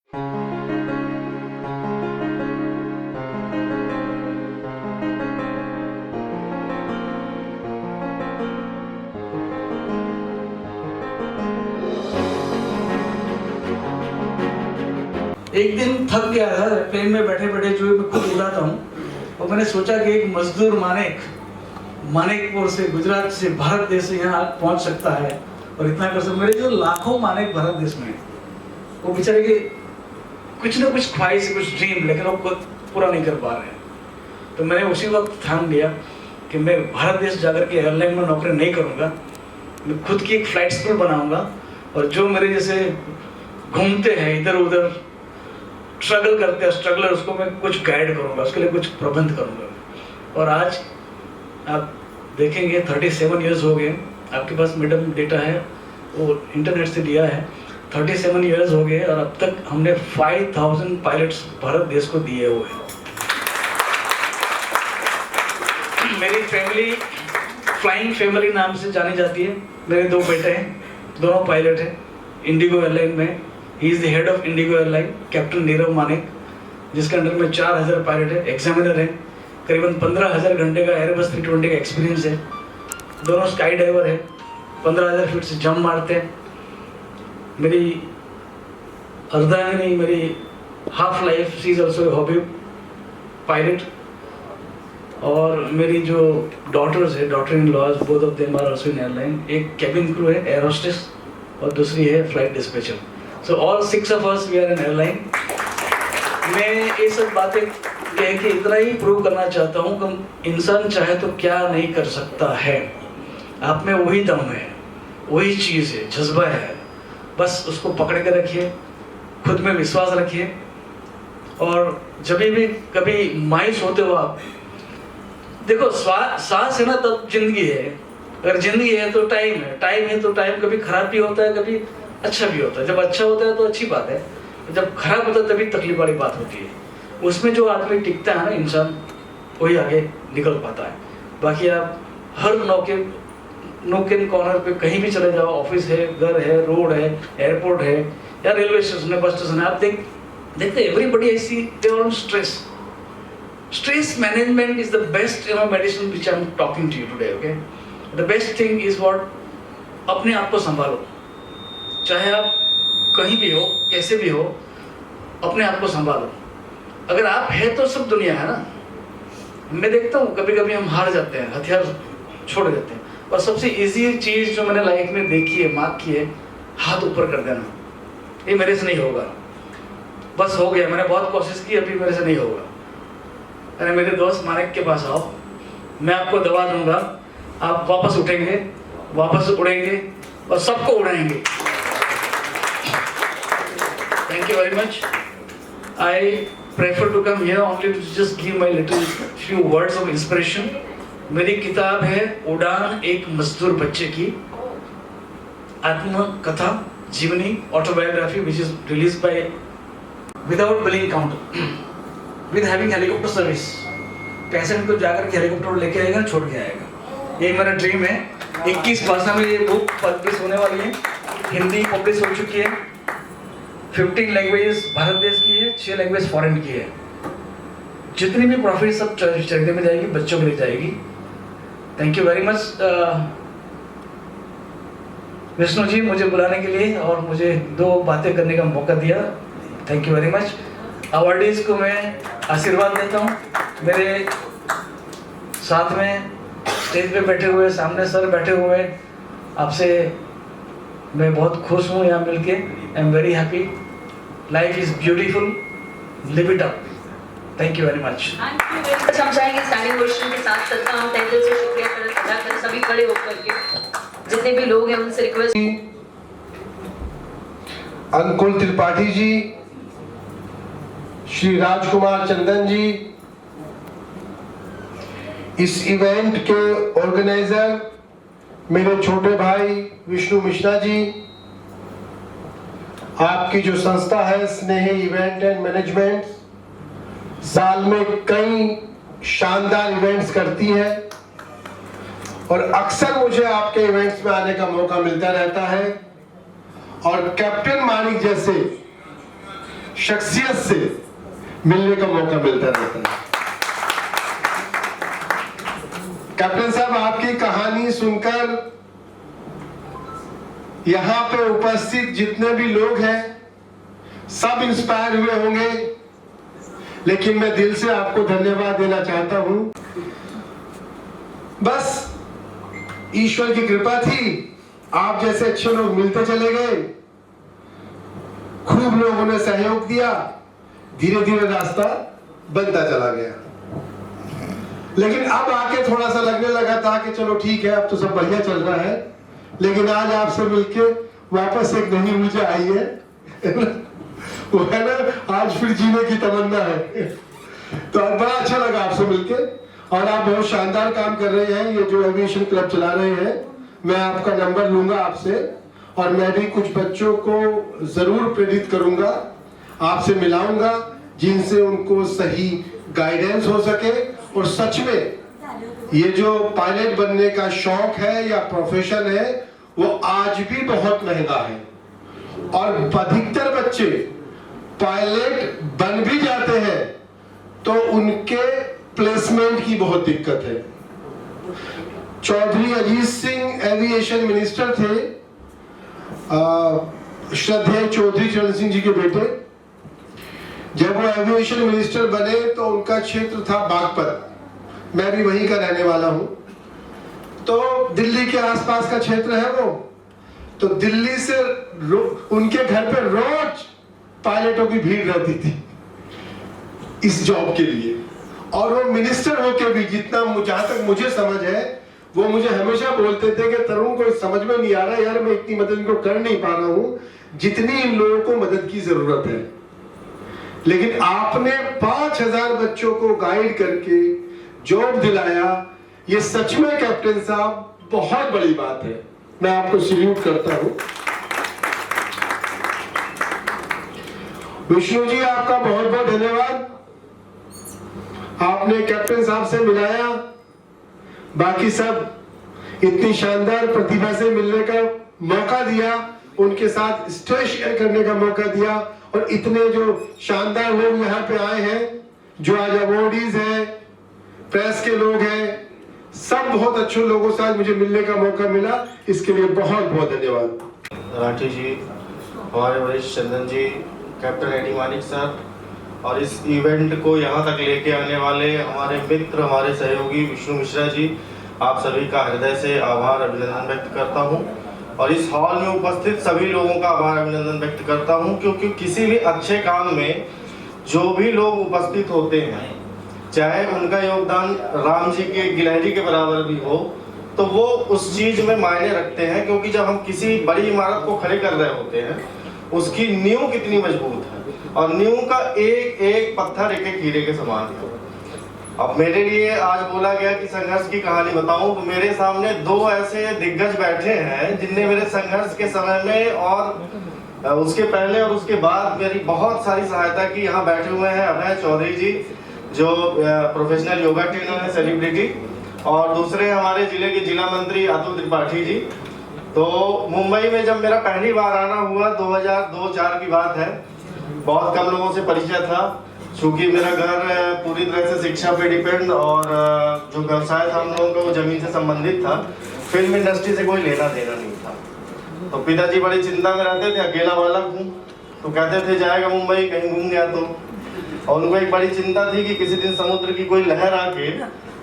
एक दिन थक गया था प्लेन में बैठे बैठे, जो मैं खुद उड़ाता हूँ, और मैंने सोचा कि एक मजदूर मानेकपुर से, गुजरात से, भारत देश से यहाँ पहुँच सकता है और इतना कर सकता। मेरे जो लाखों मानेक भारत देश में, वो बेचारे के कुछ ना कुछ ख्वाहिश, कुछ ड्रीम, लेकिन वो खुद पूरा नहीं कर पा रहे हैं। तो मैंने उसी वक्त ठान लिया कि मैं भारत देश जाकर के एयरलाइन में नौकरी नहीं करूँगा, मैं खुद की एक फ्लाइट स्कूल बनाऊँगा, और जो मेरे जैसे घूमते हैं इधर उधर, स्ट्रगल करते हैं स्ट्रगलर, उसको मैं कुछ गाइड करूँगा, उसके लिए कुछ प्रबंध करूँगा। और आज आप देखेंगे 37 इयर्स हो गए, आपके पास मैडम डेटा है, वो इंटरनेट से लिया है, 37 इयर्स हो गए, और अब तक हमने 5000 पायलट्स भारत देश को दिए हुए हैं। मेरी फैमिली फ्लाइंग फैमिली नाम से जानी जाती है। मेरे 2 बेटे हैं, दोनों पायलट हैं इंडिगो एयरलाइन में। He is the head of Indigo airline, captain Nirav Manek, जिसके अंडर में 4000 पायलट है, एग्जामिनर है, करीबन 15000 घंटे का एयरबस 320 का एक्सपीरियंस है। दोनों स्काई डाइवर है, 15000 फीट से जंप मारते हैं। मेरी अर्धांगिनी, मेरी half life, she is also hobby pilot. और मेरी जो डॉटर्स है, daughter in laws, both of them are also in airline. एक कैबिन क्रू है, एयर होस्टेस, और दूसरी है flight dispatcher. So all 6 of us we are in airline. मैं ये सब बातें कह के इतना ही प्रूव करना चाहता हूँ कि इंसान चाहे तो क्या नहीं कर सकता है। आप में वही दम है, वही चीज़ है, जज्बा है, बस उसको पकड़ के रखिए, खुद में विश्वास रखिए। और जब भी कभी मायूस होते हो आप, देखो सांस है ना तब जिंदगी है। अगर जिंदगी है तो टाइम है, टाइम है तो टाइम कभी खराब भी होता है, कभी अच्छा भी होता है। जब अच्छा होता है तो अच्छी बात है, जब खराब होता है तभी तकलीफ वाली बात होती है। उसमें जो आदमी टिकता है ना इंसान, वही आगे निकल पाता है। बाकी आप हर नोक एंड कॉर्नर पे कहीं भी चले जाओ, ऑफिस है, घर है, रोड है, एयरपोर्ट है, या रेलवे स्टेशन है, बस स्टेशन है, आप देखते everybody I see they are on stress. Stress management is the best medicine which I am talking to you today, okay? The best thing is what? अपने आप को संभालो, चाहे आप कहीं भी हो, कैसे भी हो, अपने आप को संभालो। अगर आप है तो सब दुनिया है ना। मैं देखता हूँ कभी कभी हम हार जाते हैं, हथियार छोड़ देते हैं, और सबसे इजी चीज़ जो मैंने लाइफ में देखी है, मार्क की है, हाथ ऊपर कर देना। ये मेरे से नहीं होगा, बस हो गया, मैंने बहुत कोशिश की, अभी मेरे से नहीं होगा। अरे मेरे दोस्त मानेक के पास आओ, मैं आपको दवा दूंगा, आप वापस उठेंगे, वापस उड़ेंगे, और सबको उड़ाएंगे। Thank you very much. I prefer to come here only to just give my little few words of inspiration. मेरी किताब है उड़ान, एक मजदूर बच्चे की आत्मकथा, जीवनी, autobiography, which is release by without billing counter, with having helicopter service. Patient को जाकर के हेलीकॉप्टर लेके आएगा, छोड़ के आएगा। ये मेरा ड्रीम है। 21 भाषा में ये बुक पब्लिश होने वाली है, हिंदी पब्लिश हो चुकी है, 15 लैंग्वेजेस भारत देश की है, 6 लैंग्वेज फॉरेन की है। जितनी भी प्रॉफिट सब चैरिटी में जाएगी, बच्चों के लिए जाएगी। Thank you very much Vishnu ji, मुझे बुलाने के लिए और मुझे 2 बातें करने का मौका दिया। Thank you very much. Awardees को मैं आशीर्वाद देता हूँ। मेरे साथ में स्टेज पे बैठे हुए, सामने सर बैठे हुए, आपसे मैं बहुत खुश हूँ यहाँ मिलके। I am very happy. Life is beautiful, live it up. Thank you very much. हम चाहेंगे स्टैंडिंग क्वेश्चन के साथ सबका हम तहे दिल से शुक्रिया अदा करें, सभी खड़े होकर के, जितने भी लोग हैं उनसे रिक्वेस्ट। अंकुल त्रिपाठी जी, श्री राजकुमार चंदन जी, इस इवेंट के ऑर्गेनाइजर मेरे छोटे भाई विष्णु मिश्रा जी, आपकी जो संस्था है स्नेही इवेंट एंड मैनेजमेंट, साल में कई शानदार इवेंट्स करती है और अक्सर मुझे आपके इवेंट्स में आने का मौका मिलता रहता है। और कैप्टन मानिक जैसे शख्सियत से मिलने का मौका मिलता रहता है। कैप्टन साहब, आपकी कहानी सुनकर यहां पे उपस्थित जितने भी लोग हैं सब इंस्पायर हुए होंगे, लेकिन मैं दिल से आपको धन्यवाद देना चाहता हूं। बस ईश्वर की कृपा थी, आप जैसे अच्छे लोग मिलते चले गए, खूब लोगों ने सहयोग दिया, धीरे धीरे रास्ता बनता चला गया। लेकिन अब आके थोड़ा सा लगने लगा था कि चलो ठीक है, अब तो सब बढ़िया चल रहा है। लेकिन आज आपसे मिलके वापस एक नई ऊर्जा आई है वो है ना, आज फिर जीने की तमन्ना है। तो आज बड़ा अच्छा लगा आपसे मिलके, और आप बहुत शानदार काम कर रहे हैं। ये जो एविएशन क्लब चला रहे हैं, मैं आपका नंबर लूंगा आपसे, और मैं भी कुछ बच्चों को जरूर प्रेरित करूंगा, आपसे मिलाऊंगा, जिनसे उनको सही गाइडेंस हो सके। और सच में ये जो पायलट बनने का शौक है या प्रोफेशन है, वो आज भी बहुत महंगा है, और अधिकतर बच्चे पायलट बन भी जाते हैं तो उनके प्लेसमेंट की बहुत दिक्कत है। चौधरी अजीत सिंह एविएशन मिनिस्टर थे, श्रद्धेय चौधरी चरण सिंह जी के बेटे। जब वो एविएशन मिनिस्टर बने तो उनका क्षेत्र था बागपत, मैं भी वहीं का रहने वाला हूं, तो दिल्ली के आसपास का क्षेत्र है वो। तो दिल्ली से उनके घर पे रोज पायलटों की भीड़ रहती थी इस जॉब के लिए। और वो मिनिस्टर होके भी, जितना जहां तक मुझे समझ है, वो मुझे हमेशा बोलते थे कि तरुण को समझ में नहीं आ रहा यार, मैं इतनी मदद इनको कर नहीं पा रहा हूं जितनी इन लोगों को मदद की जरूरत है। लेकिन आपने 5000 बच्चों को गाइड करके जॉब दिलाया, ये सच में कैप्टन साहब बहुत बड़ी बात है। मैं आपको सल्यूट करता हूं। विष्णु जी, आपका बहुत बहुत धन्यवाद। आपने कैप्टन साहब से मिलाया, बाकी सब इतनी शानदार प्रतिभा से मिलने का मौका दिया, उनके साथ स्टेज शेयर करने का मौका दिया, और इतने जो शानदार लोग यहाँ पे आए हैं, जो आज अवॉर्डीज हैं, प्रेस के लोग हैं, सब बहुत अच्छे लोगों से आज मुझे मिलने का मौका मिला, इसके लिए बहुत बहुत धन्यवाद। राठी जी, हमारे वरिष्ठ चंदन जी, कैप्टन एडी मानिक सर, और इस इवेंट को यहाँ तक लेके आने वाले हमारे मित्र, हमारे सहयोगी विष्णु मिश्रा जी, आप सभी का हृदय से आभार अभिनंदन व्यक्त करता हूँ। और इस हॉल में उपस्थित सभी लोगों का आभार अभिनंदन व्यक्त करता हूँ, क्योंकि किसी भी अच्छे काम में जो भी लोग उपस्थित होते हैं, चाहे उनका योगदान राम जी के गिलहरी के बराबर भी हो, तो वो उस चीज में मायने रखते हैं। क्योंकि जब हम किसी बड़ी इमारत को खड़े कर रहे होते हैं, उसकी नींव कितनी मजबूत है, और नींव का एक एक पत्थर एक एक हीरे के समान है। अब मेरे लिए आज बोला गया कि संघर्ष की कहानी बताऊं, तो मेरे सामने दो ऐसे दिग्गज बैठे हैं जिनने मेरे संघर्ष के समय में और उसके पहले और उसके बाद मेरी बहुत सारी सहायता की। यहाँ बैठे हुए हैं अभय चौधरी जी, जो प्रोफेशनल योगा ट्रेनर है, सेलिब्रिटी, और दूसरे हमारे जिले के जिला मंत्री अतुल त्रिपाठी जी। तो मुंबई में जब मेरा पहली बार आना हुआ, 2002-04 की बात है, बहुत कम लोगों से परिचय था, चूंकि मेरा घर पूरी तरह से शिक्षा पे डिपेंड, और जो व्यवसाय था हम लोगों का वो जमीन से संबंधित था, फिल्म इंडस्ट्री से कोई लेना देना नहीं था। तो पिताजी बड़ी चिंता में रहते थे, अकेला बालक हूँ, तो कहते थे जाएगा मुंबई, कहीं घूम गया तो। और उनको एक बड़ी चिंता थी कि किसी दिन समुद्र की कोई लहर आके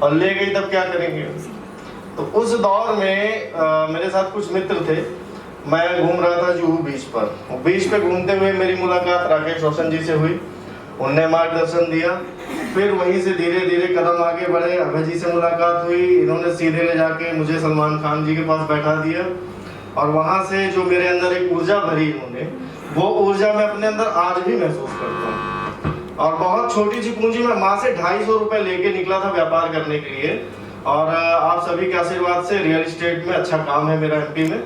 और ले गई तब क्या करेंगे। तो उस दौर में मेरे साथ कुछ मित्र थे, मैं घूम रहा था जुहू बीच पर, और बीच पे घूमते हुए मेरी मुलाकात राकेश रोशन जी से हुई, उनने मार्गदर्शन दिया। फिर वहीं से धीरे धीरे कदम आगे बढ़े, अभय जी से मुलाकात हुई, इन्होंने सीधे ले जाके मुझे सलमान खान जी के पास बैठा दिया, और वहाँ से जो मेरे अंदर एक ऊर्जा भरी इन्होंने, वो ऊर्जा मैं अपने अंदर आज भी महसूस करता हूँ। और बहुत छोटी सी पूंजी में माँ से 250 रुपए लेके निकला था व्यापार करने के लिए, और आप सभी के आशीर्वाद से रियल एस्टेट में अच्छा काम है मेरा एमपी में,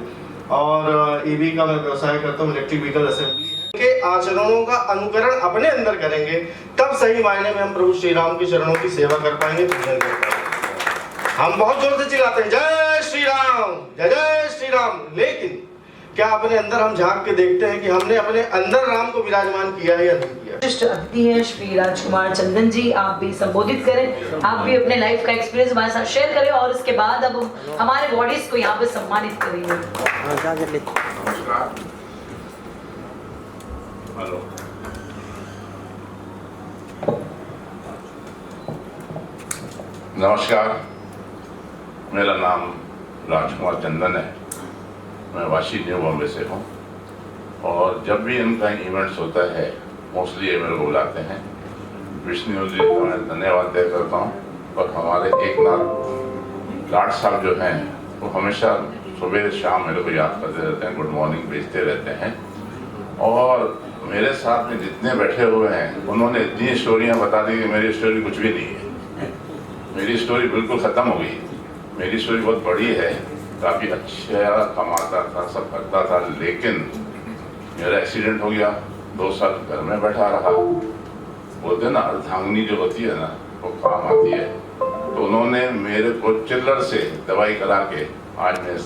और ईवी का मैं व्यवसाय करता हूँ, इलेक्ट्रिक व्हीकल असेंबली के आचरणों का अनुकरण अपने अंदर करेंगे, तब सही मायने में हम प्रभु श्री राम के चरणों की सेवा कर पाएंगे, पूजन कर पाएंगे। हम बहुत जोर से चिल्लाते हैं जय श्री राम, जय जय श्री राम, लेकिन क्या अपने अंदर हम झांक के देखते हैं कि हमने अपने अंदर राम को विराजमान किया है या नहीं किया? विशिष्ट अतिथि हैं श्री राजकुमार चंदन जी, आप भी संबोधित करें, आप भी अपने लाइफ का एक्सपीरियंस हमारे साथ शेयर करें और उसके बाद अब हम हमारे बॉडीज को यहाँ पे सम्मानित करेंगे। हेलो, नमस्कार, मेरा नाम राजकुमार चंदन है। मैं वाशी न्यू बॉम्बे से हूँ और जब भी इनका इवेंट्स होता है मोस्टली ये मेरे को बुलाते हैं। विष्णु जी को मैं धन्यवाद दे करता हूँ और हमारे एक नाथ लाट साहब जो हैं वो हमेशा सुबह शाम मेरे को याद करते रहते हैं, गुड मॉर्निंग भेजते रहते हैं। और मेरे साथ में जितने बैठे हुए हैं उन्होंने इतनी स्टोरियाँ बता दी कि मेरी स्टोरी कुछ भी नहीं है। मेरी स्टोरी बिल्कुल ख़त्म हो गई। मेरी स्टोरी बहुत बड़ी है, काफ़ी अच्छा कमाता था, सब करता था, लेकिन मेरा एक्सीडेंट हो गया। 2 साल घर में बैठा रहा। बोलते ना अर्धांगिनी जो होती है ना वो काम आती है। तो उन्होंने मेरे को चिल्लर से दवाई करा के आज मैं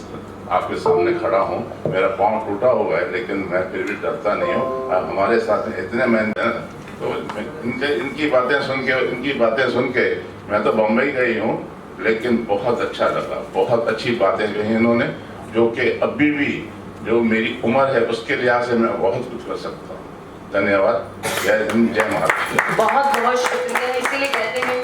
आपके सामने खड़ा हूँ। मेरा पाँव टूटा हुआ है लेकिन मैं फिर भी डरता नहीं हूँ। हमारे साथ में इतने मेहनत, तो इनकी बातें सुन के मैं तो बम्बई गई हूँ, लेकिन बहुत अच्छा लगा। बहुत अच्छी बातें कही इन्होंने, जो कि अभी भी जो मेरी उम्र है उसके लिहाज से मैं बहुत कुछ कर सकता हूँ। धन्यवाद। जय हिंद, जय महाराष्ट्र। बहुत बहुत शुक्रिया। इसीलिए कहते हैं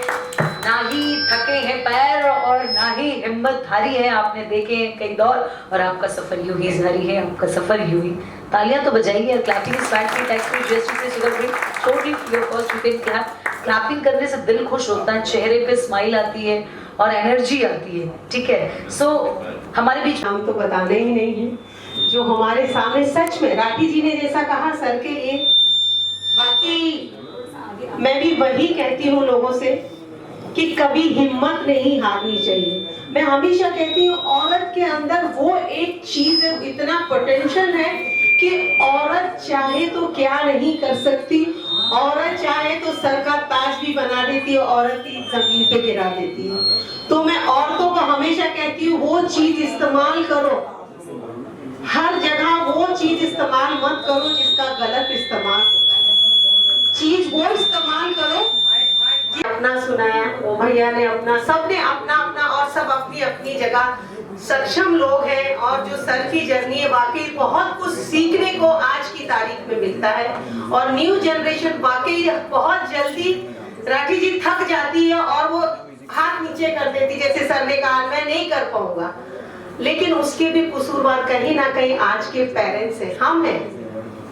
ना ही थके हैं पैर और ना ही हिम्मत हारी है। आपने देखे हैं कई दौर और आपका सफर यूं ही जारी है, आपका सफर यूं ही। तालियां तो बजाइए। Clapping is fat free, tax free, GST free, sugar free, show free, your first you can clap. Clapping करने से दिल खुश होता है, चेहरे पे स्माइल आती है और एनर्जी आती है। ठीक है, सो हमारे बीच हम तो बताने ही नहीं है जो हमारे सामने। सच में राठी जी ने जैसा कहा सर के लिए, बाकी मैं भी वही कहती हूँ लोगों से कि कभी हिम्मत नहीं हारनी चाहिए। मैं हमेशा कहती हूँ औरत के अंदर वो एक चीज है, इतना पोटेंशियल है कि औरत चाहे तो क्या नहीं कर सकती। औरत चाहे तो सर का ताज भी बना देती है, औरत ही जमीन पे गिरा देती है। तो मैं औरतों को हमेशा कहती हूँ वो चीज इस्तेमाल करो, हर जगह वो चीज इस्तेमाल मत करो जिसका गलत इस्तेमाल होता है। चीज वो इस्तेमाल करो। अपना सुनाया, ओ भैया ने अपना, सबने अपना अपना और सब अपनी अपनी जगह सक्षम लोग हैं। और जो सर की जर्नी है वाकई बहुत कुछ सीखने को आज की तारीख में मिलता है। और न्यू जनरेशन वाकई बहुत जल्दी राठी जी थक जाती है और वो हाथ नीचे कर देती, जैसे सर ने कहा मैं नहीं कर पाऊंगा। लेकिन उसके भी कसूरवार कहीं ना कहीं आज के पेरेंट्स हैं, हम हैं,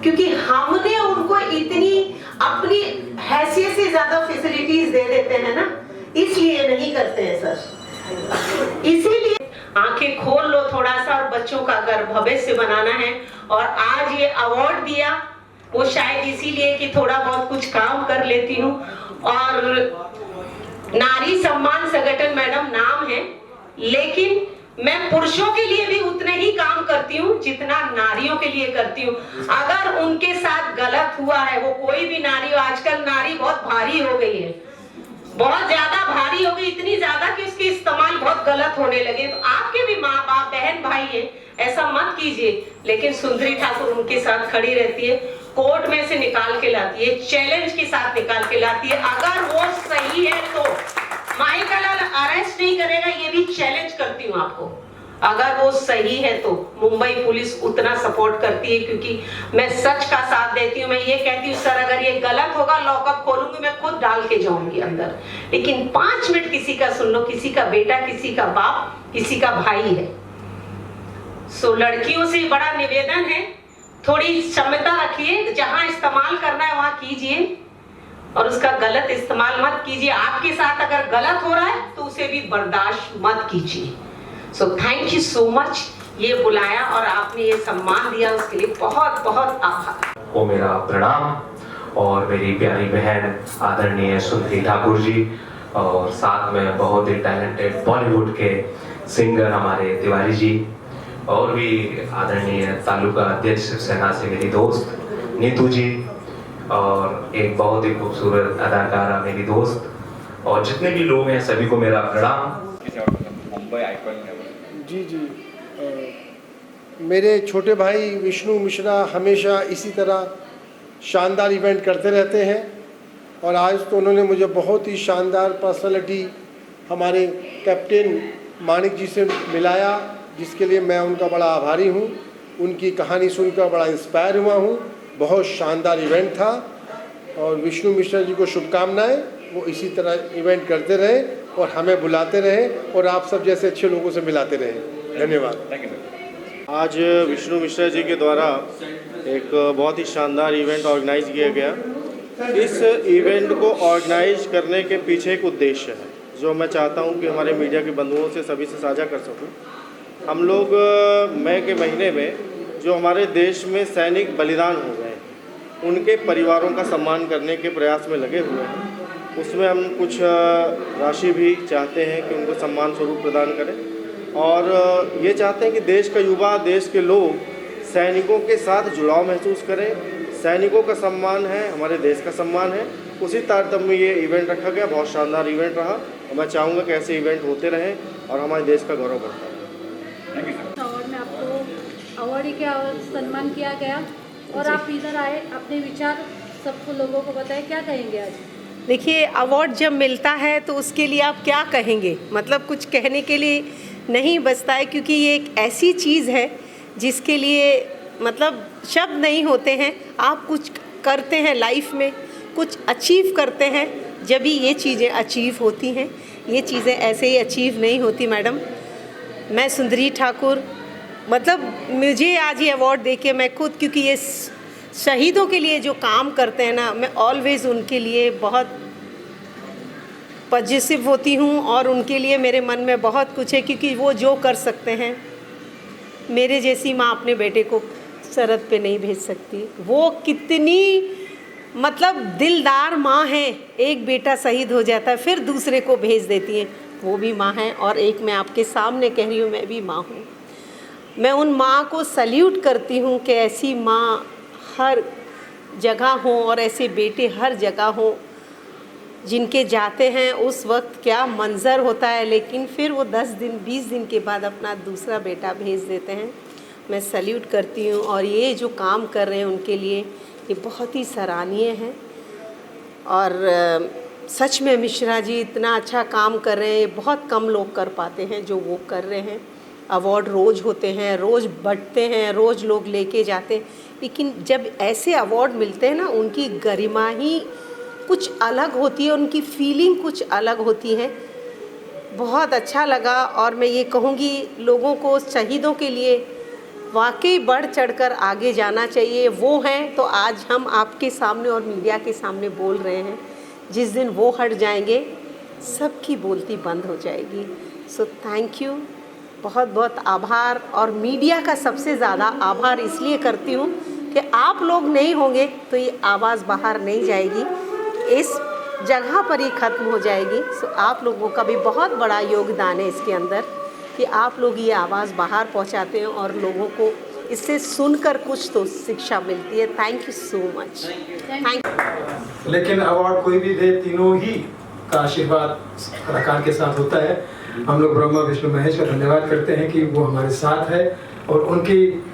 क्योंकि हमने उनको इतनी अपनी हैसियत से ज्यादा फैसिलिटीज दे देते हैं ना, इसलिए नहीं करते हैं सर। इसीलिए आंखें खोल लो थोड़ा सा और बच्चों का अगर भविष्य बनाना है। और आज ये अवार्ड दिया वो शायद इसीलिए कि थोड़ा बहुत कुछ काम कर लेती हूँ। और नारी सम्मान संगठन मैडम नाम है, लेकिन मैं पुरुषों के लिए भी उतने ही काम करती हूँ जितना नारियों के लिए करती हूँ। अगर उनके साथ गलत हुआ है, वो कोई भी नारी हो, आजकल नारी बहुत भारी हो गई है, बहुत ज्यादा भारी हो गई, इतनी ज्यादा कि उसके इस्तेमाल बहुत गलत होने लगे। तो आपके भी माँ बाप बहन भाई हैं, ऐसा मत कीजिए। लेकिन सुंदरी ठाकुर उनके साथ खड़ी रहती है, कोर्ट में से निकाल के लाती है, चैलेंज के साथ निकाल के लाती है। अगर वो सही है तो माइकल अरेस्ट नहीं करेगा, ये भी चैलेंज करती हूँ आपको। अगर वो सही है तो मुंबई पुलिस उतना सपोर्ट करती है, क्योंकि मैं सच का साथ देती हूँ। मैं ये कहती हूँ सर अगर ये गलत होगा लॉकअप खोलूंगी, मैं खुद डाल के जाऊंगी अंदर। लेकिन 5 मिनट किसी का सुन लो, किसी का बेटा, किसी का बाप, किसी का भाई है। सो लड़कियों से बड़ा निवेदन है, थोड़ी क्षमता रखिए, जहां इस्तेमाल करना है वहां कीजिए और उसका गलत इस्तेमाल मत कीजिए। आपके साथ अगर गलत हो रहा है तो उसे भी बर्दाश्त मत कीजिए। So thank you so much, ये बुलाया और आपने ये सम्मान दिया, उसके लिए बहुत बहुत आभार। वो मेरा प्रणाम। और मेरी प्यारी बहन आदरणीय सुंदरी ठाकुर जी, और साथ में बहुत ही टैलेंटेड बॉलीवुड के सिंगर हमारे तिवारी जी, और भी आदरणीय तालुका अध्यक्ष शिवसेना से मेरी दोस्त नीतू जी, और एक बहुत ही खूबसूरत अदाकारा मेरी दोस्त, और जितने भी लोग हैं सभी को मेरा प्रणाम। मुंबई आइकॉन है। जी जी, मेरे छोटे भाई विष्णु मिश्रा हमेशा इसी तरह शानदार इवेंट करते रहते हैं और आज तो उन्होंने मुझे बहुत ही शानदार पर्सनालिटी हमारे कैप्टन मानिक जी से मिलाया, जिसके लिए मैं उनका बड़ा आभारी हूँ। उनकी कहानी सुनकर बड़ा इंस्पायर हुआ हूँ। बहुत शानदार इवेंट था और विष्णु मिश्रा जी को शुभकामनाएं। वो इसी तरह इवेंट करते रहे और हमें बुलाते रहे और आप सब जैसे अच्छे लोगों से मिलाते रहे। धन्यवाद। आज विष्णु मिश्रा जी के द्वारा एक बहुत ही शानदार इवेंट ऑर्गेनाइज किया गया। इस इवेंट को ऑर्गेनाइज करने के पीछे एक उद्देश्य है जो मैं चाहता हूं कि हमारे मीडिया के बंधुओं से सभी से साझा कर सकूं। हम लोग मई के महीने में जो हमारे देश में सैनिक बलिदान हो गए उनके परिवारों का सम्मान करने के प्रयास में लगे हुए हैं। उसमें हम कुछ राशि भी चाहते हैं कि उनको सम्मान स्वरूप प्रदान करें और ये चाहते हैं कि देश का युवा, देश के लोग सैनिकों के साथ जुड़ाव महसूस करें। सैनिकों का सम्मान है, हमारे देश का सम्मान है। उसी तारतम्य में ये इवेंट रखा गया। बहुत शानदार इवेंट रहा और मैं चाहूँगा कि ऐसे इवेंट होते रहें और हमारे देश का गौरव बढ़ता रहे। अवार्ड में आपको अवार्डी के सम्मान किया गया और आप इधर आए, अपने विचार सबको लोगों को बताएं, क्या कहेंगे आज? देखिए, अवार्ड जब मिलता है तो उसके लिए आप क्या कहेंगे, मतलब कुछ कहने के लिए नहीं बचता है, क्योंकि ये एक ऐसी चीज़ है जिसके लिए मतलब शब्द नहीं होते हैं। आप कुछ करते हैं लाइफ में, कुछ अचीव करते हैं, जब भी ये चीज़ें अचीव होती हैं। ये चीज़ें ऐसे ही अचीव नहीं होती मैडम। मैं सुंदरी ठाकुर, मतलब मुझे आज ये अवार्ड देके मैं खुद, क्योंकि ये शहीदों के लिए जो काम करते हैं ना, मैं ऑलवेज़ उनके लिए बहुत पॉजिटिव होती हूँ और उनके लिए मेरे मन में बहुत कुछ है, क्योंकि वो जो कर सकते हैं, मेरे जैसी माँ अपने बेटे को सरहद पे नहीं भेज सकती। वो कितनी मतलब दिलदार माँ है, एक बेटा शहीद हो जाता है फिर दूसरे को भेज देती है, वो भी माँ है। और एक मैं आपके सामने कह रही हूँ, मैं भी माँ हूँ। मैं उन माँ को सल्यूट करती हूँ कि ऐसी माँ हर जगह हो और ऐसे बेटे हर जगह हो, जिनके जाते हैं उस वक्त क्या मंज़र होता है, लेकिन फिर वो 10 दिन 20 दिन के बाद अपना दूसरा बेटा भेज देते हैं। मैं सल्यूट करती हूँ और ये जो काम कर रहे हैं उनके लिए ये बहुत ही सराहनीय है। और सच में मिश्रा जी इतना अच्छा काम कर रहे हैं, बहुत कम लोग कर पाते हैं जो वो कर रहे हैं। अवार्ड रोज़ होते हैं, रोज़ बढ़ते हैं, रोज़ लोग लेके जाते हैं, लेकिन जब ऐसे अवार्ड मिलते हैं ना, उनकी गरिमा ही कुछ अलग होती है, उनकी फीलिंग कुछ अलग होती है। बहुत अच्छा लगा और मैं ये कहूँगी लोगों को शहीदों के लिए वाकई बढ़ चढ़कर आगे जाना चाहिए। वो हैं तो आज हम आपके सामने और मीडिया के सामने बोल रहे हैं। जिस दिन वो हट जाएंगे सबकी बोलती बंद हो जाएगी। सो थैंक यू, बहुत बहुत आभार। और मीडिया का सबसे ज़्यादा आभार इसलिए करती हूँ कि आप लोग नहीं होंगे तो ये आवाज़ बाहर नहीं जाएगी, इस जगह पर ही ख़त्म हो जाएगी। सो आप लोगों का भी बहुत बड़ा योगदान है इसके अंदर कि आप लोग ये आवाज़ बाहर पहुंचाते हैं और लोगों को इससे सुनकर कुछ तो शिक्षा मिलती है। Thank you so much. Thank you. लेकिन अवार्ड कोई भी दे, तीनों ही का आशीर्वाद कलाकार के साथ होता है। हम लोग ब्रह्मा विष्णु महेश का धन्यवाद करते हैं कि वो हमारे साथ है और उनकी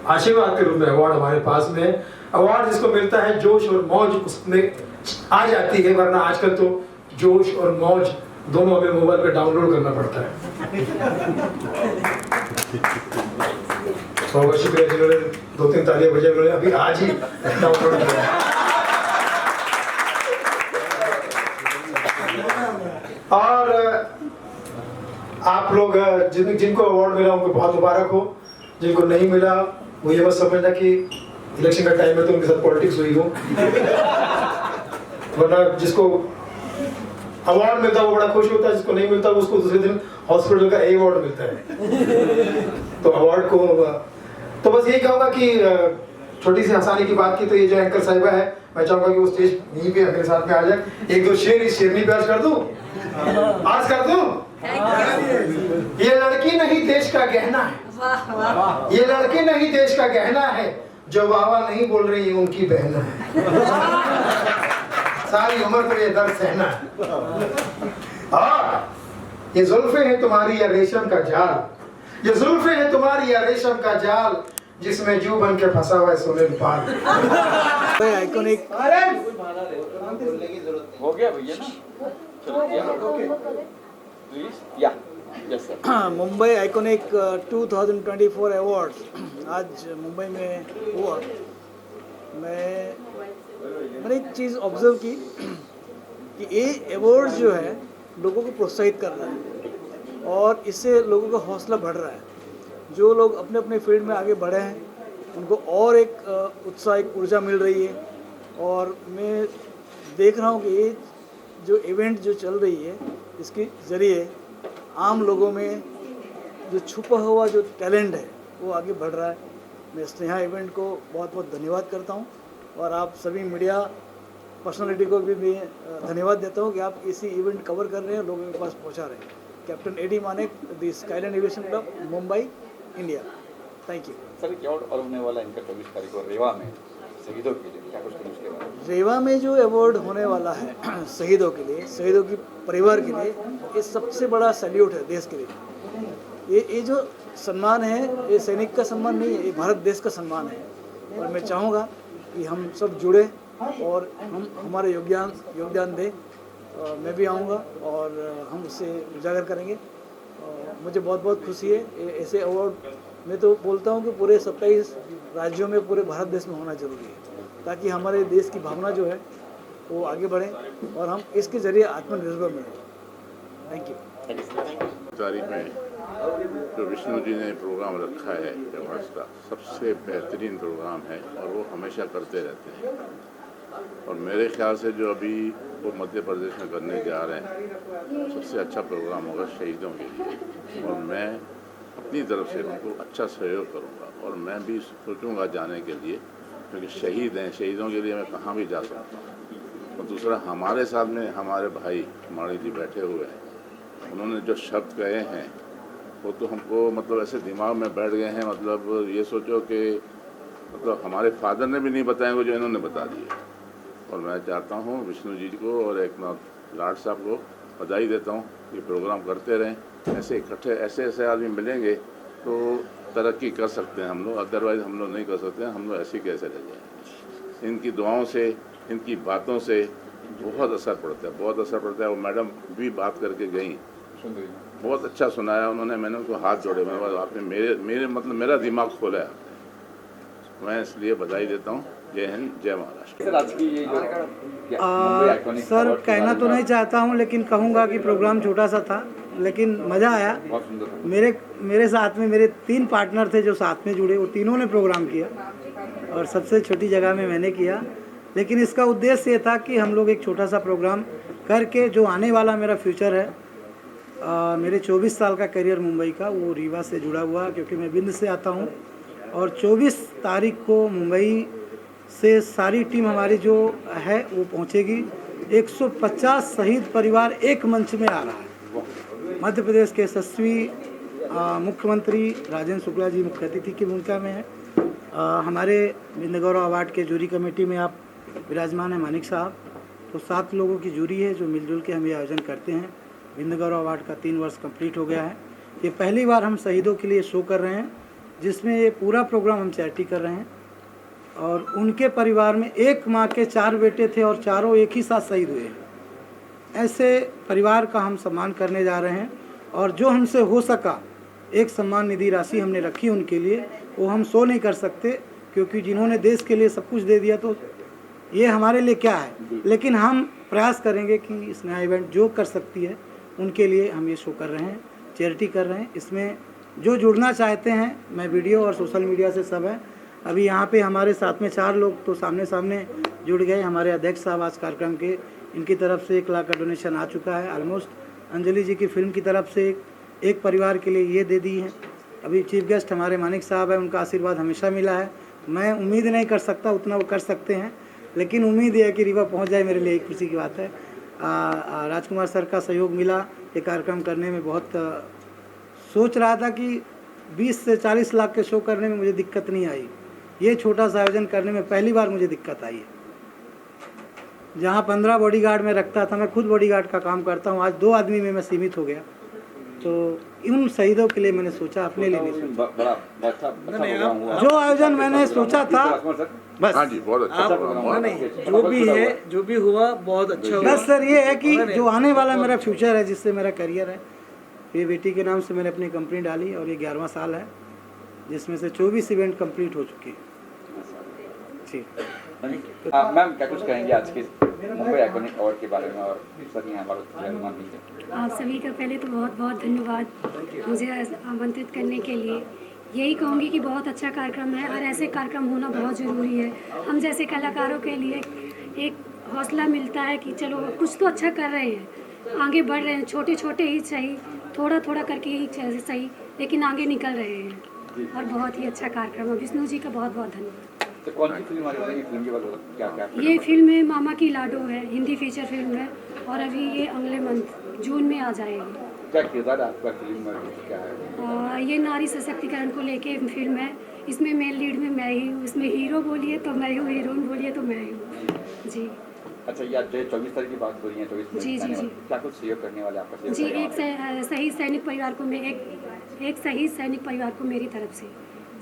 आशीर्वाद के रूप में अवार्ड हमारे पास में है। अवार्ड जिसको मिलता है जोश और मौज उसमें आ जाती है, वरना आजकल तो जोश और मौज दोनों हमें मोबाइल पे डाउनलोड करना पड़ता है। बहुत शुक्रिया जिन्होंने 2-3 तालियां बजाई, उन्होंने अभी आज ही डाउनलोड किया। और आप लोग जिनको अवार्ड मिला उनको बहुत मुबारक हो, जिनको नहीं मिला वो ये मत समझना कि इलेक्शन का टाइम है तो उनके साथ पॉलिटिक्स हुई हो, वरना जिसको अवार्ड मिलता है वो बड़ा खुश होता है, जिसको नहीं मिलता वो उसको दूसरे दिन हॉस्पिटल का अवार्ड मिलता है। तो अवार्ड को तो बस यही कहूँगा कि छोटी सी हंसाने की बात की तो ये जो एंकर साहिबा है, मैं चाहूँगा कि वो स्टेज यहीं पे मेरे साथ में आ जाए। 1-2 शेर इस शेरनी पे आज कर दूँ, आज कर दूँ। ये लड़की नहीं देश का गहना है, ये लड़की नहीं देश का गहना है, जो वावा नहीं बोल रही है उनकी बहना है। सारी उम्र तो ये दर्द सहना है। और ये जुल्फे हैं तुम्हारी या रेशम का जाल, ये जुल्फे है तुम्हारी या रेशम का जाल, जिसमें जू बन के फंसा हुआ है सोने पाल। आइकॉनिक हो गया भैया ना, मुंबई आइकॉनिक 2024 अवार्ड आज मुंबई में हुआ। मैंने एक चीज़ ऑब्जर्व की कि ये अवार्ड जो है लोगों को प्रोत्साहित कर रहा है और इससे लोगों का हौसला बढ़ रहा है। जो लोग अपने अपने फील्ड में आगे बढ़े हैं उनको और एक उत्साह, एक ऊर्जा मिल रही है। और मैं देख रहा हूँ कि ये जो इवेंट जो चल रही है इसके ज़रिए आम लोगों में जो छुपा हुआ जो टैलेंट है वो आगे बढ़ रहा है। मैं स्नेहा इवेंट को बहुत बहुत धन्यवाद करता हूँ और आप सभी मीडिया पर्सनालिटी को भी मैं धन्यवाद देता हूँ कि आप इसी इवेंट कवर कर रहे हैं, लोगों के पास पहुँचा रहे हैं। Captain Eddie Manek, the Skyland aviation club, Mumbai, India. Thank you sir. क्या और होने वाला इनका 24 तारीख को रेवा में शहीदों के लिए, क्या कुछ करें उसके बारे में? रेवा में जो अवार्ड होने वाला है शहीदों के लिए, शहीदों की परिवार के लिए, ये सबसे बड़ा सैल्यूट है देश के लिए। ये जो सम्मान है ये सैनिक का सम्मान नहीं है, ये भारत देश का सम्मान है। और मैं चाहूँगा कि हम सब जुड़े और हम हमारा योगदान दें। मैं भी आऊँगा और हम उसे उजागर करेंगे। मुझे बहुत बहुत खुशी है। ऐसे अवार्ड मैं तो बोलता हूँ कि पूरे 27 राज्यों में, पूरे भारत देश में होना जरूरी है, ताकि हमारे देश की भावना जो है वो आगे बढ़े और हम इसके ज़रिए आत्मनिर्भर बने। Thank you. तारीख में जो विष्णु जी ने प्रोग्राम रखा है अवार्ड्स का, सबसे बेहतरीन प्रोग्राम है और वो हमेशा करते रहते हैं। और मेरे ख्याल से जो अभी वो मध्य प्रदेश में करने जा रहे हैं सबसे अच्छा प्रोग्राम होगा शहीदों के लिए। और मैं अपनी तरफ से उनको अच्छा सहयोग करूंगा और मैं भी सोचूंगा जाने के लिए, क्योंकि शहीद हैं, शहीदों के लिए मैं कहाँ भी जा सकता हूँ। और दूसरा, हमारे साथ में हमारे भाई माड़ी जी बैठे हुए हैं, उन्होंने जो शब्द कहे हैं वो तो हमको मतलब ऐसे दिमाग में बैठ गए हैं। मतलब ये सोचो कि मतलब हमारे फादर ने भी नहीं बताए वो जो इन्होंने बता दिए। और मैं चाहता हूँ विष्णु जी को और एकनाथ लाड साहब को बधाई देता हूँ कि प्रोग्राम करते रहें। ऐसे इकट्ठे ऐसे आदमी मिलेंगे तो तरक्की कर सकते हैं हम लोग, अदरवाइज़ हम लोग नहीं कर सकते हैं। हम लोग ऐसे कैसे रह जाएंगे। इनकी दुआओं से, इनकी बातों से बहुत असर पड़ता है, बहुत असर पड़ता है। वो मैडम भी बात करके गई, बहुत अच्छा सुनाया उन्होंने। मैंने उनको हाथ जोड़े, मैंने बोला आपने मेरे मतलब मेरा दिमाग खोला है। मैं इसलिए बधाई देता हूँ। जय हिंद, जय महाराष्ट्र। सर आज की ये जो मुंबई आइकॉनिक सर कहना तो नहीं चाहता हूँ, लेकिन कहूँगा कि प्रोग्राम छोटा सा था लेकिन मज़ा आया। बहुत सुंदर था। मेरे साथ में मेरे 3 पार्टनर थे जो साथ में जुड़े, वो तीनों ने प्रोग्राम किया और सबसे छोटी जगह में मैंने किया। लेकिन इसका उद्देश्य ये था कि हम लोग एक छोटा सा प्रोग्राम करके जो आने वाला मेरा फ्यूचर है, मेरे 24 साल का करियर मुंबई का, वो रीवा से जुड़ा हुआ, क्योंकि मैं बिंद से आता हूँ। और 24 तारीख को मुंबई से सारी टीम हमारी जो है वो पहुँचेगी। 150 शहीद परिवार एक मंच में आ रहा है। मध्य प्रदेश के यशस्वी मुख्यमंत्री राजेंद्र शुक्ला जी मुख्य अतिथि की भूमिका में है। हमारे बिंद गौरव अवार्ड के जूरी कमेटी में आप विराजमान हैं मानिक साहब। तो 7 लोगों की जूरी है जो मिलजुल के हम ये आयोजन करते हैं। बिंद गौरव अवार्ड का 3 वर्ष कंप्लीट हो गया है। ये पहली बार हम शहीदों के लिए शो कर रहे हैं, जिसमें ये पूरा प्रोग्राम हम चैरिटी कर रहे हैं। और उनके परिवार में एक माँ के 4 बेटे थे और चारों एक ही साथ शहीद हुए। ऐसे परिवार का हम सम्मान करने जा रहे हैं। और जो हमसे हो सका, एक सम्मान निधि राशि हमने रखी उनके लिए, वो हम शो नहीं कर सकते, क्योंकि जिन्होंने देश के लिए सब कुछ दे दिया तो ये हमारे लिए क्या है। लेकिन हम प्रयास करेंगे कि इस नया इवेंट जो कर सकती है उनके लिए हम ये शो कर रहे हैं, चैरिटी कर रहे हैं। इसमें जो जुड़ना चाहते हैं, मैं वीडियो और सोशल मीडिया से सब है। अभी यहाँ पे हमारे साथ में 4 लोग तो सामने सामने जुड़ गए। हमारे अध्यक्ष साहब आज कार्यक्रम के, इनकी तरफ से 1 लाख का डोनेशन आ चुका है ऑलमोस्ट। अंजलि जी की फिल्म की तरफ से एक परिवार के लिए ये दे दी है। अभी चीफ गेस्ट हमारे मानिक साहब हैं, उनका आशीर्वाद हमेशा मिला है। मैं उम्मीद नहीं कर सकता उतना वो कर सकते हैं, लेकिन उम्मीद है कि रीवा पहुँच जाए, मेरे लिए एक खुशी की बात है। राजकुमार सर का सहयोग मिला ये कार्यक्रम करने में। बहुत सोच रहा था कि 20 से 40 लाख के शो करने में मुझे दिक्कत नहीं आई। ये छोटा सा आयोजन करने में पहली बार मुझे दिक्कत आई है। जहाँ 15 बॉडीगार्ड में रखता था, मैं खुद बॉडीगार्ड का काम करता हूँ, आज 2 आदमी में मैं सीमित हो गया। तो उन शहीदों के लिए मैंने सोचा, अपने लिए नहीं सोचा। बड़ा अच्छा प्रोग्राम हुआ। जो आयोजन मैंने सोचा था बस। हाँ जी, बहुत अच्छा प्रोग्राम हुआ। जो भी है, जो भी हुआ बहुत अच्छा हुआ। बस सर ये है कि जो आने वाला मेरा फ्यूचर है, जिससे मेरा करियर है, ये बेटी के नाम से मैंने अपनी कंपनी डाली और ये 11वां साल है, जिसमें से 24 इवेंट कंप्लीट हो चुके हैं। जी मैम, क्या कुछ कहेंगे आज के मुंबई आइकॉनिक अवार्ड के बारे में, और सर यहाँ हमारे आप सभी का पहले तो बहुत बहुत धन्यवाद मुझे आमंत्रित करने के लिए। यही कहूँगी कि बहुत अच्छा कार्यक्रम है और ऐसे कार्यक्रम होना बहुत ज़रूरी है। हम जैसे कलाकारों के लिए एक हौसला मिलता है कि चलो कुछ तो अच्छा कर रहे हैं, आगे बढ़ रहे हैं, छोटे छोटे ही सही, थोड़ा थोड़ा करके ही सही, लेकिन आगे निकल रहे हैं और बहुत ही अच्छा कार्यक्रम है। विष्णु जी का बहुत बहुत धन्यवाद। तो कौन सी फिल्म आ रही है? फिल्म के बारे में क्या क्या? ये फिल्म है मामा की लाडो है, हिंदी फीचर फिल्म है और अभी ये अगले मंथ जून में आ जाएगी। क्या किरदार आपका फिल्म में क्या है? ये नारी सशक्तिकरण को लेके फिल्म है। इसमें मेन लीड में मैं ही हूँ, इसमें हीरो बोलिए तो मैं हूँ, हीरोइन बोलिए तो मैं ही हूँ जी। अच्छा, ये 24 तारीख की बात हो रही है, 24 जी जी जी। क्या कुछ सहयोग करने वाले आपका? जी, एक सही सैनिक परिवार को मैं एक सही सैनिक परिवार को मेरी तरफ से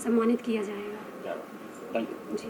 सम्मानित किया जाएगा। Thank you ji.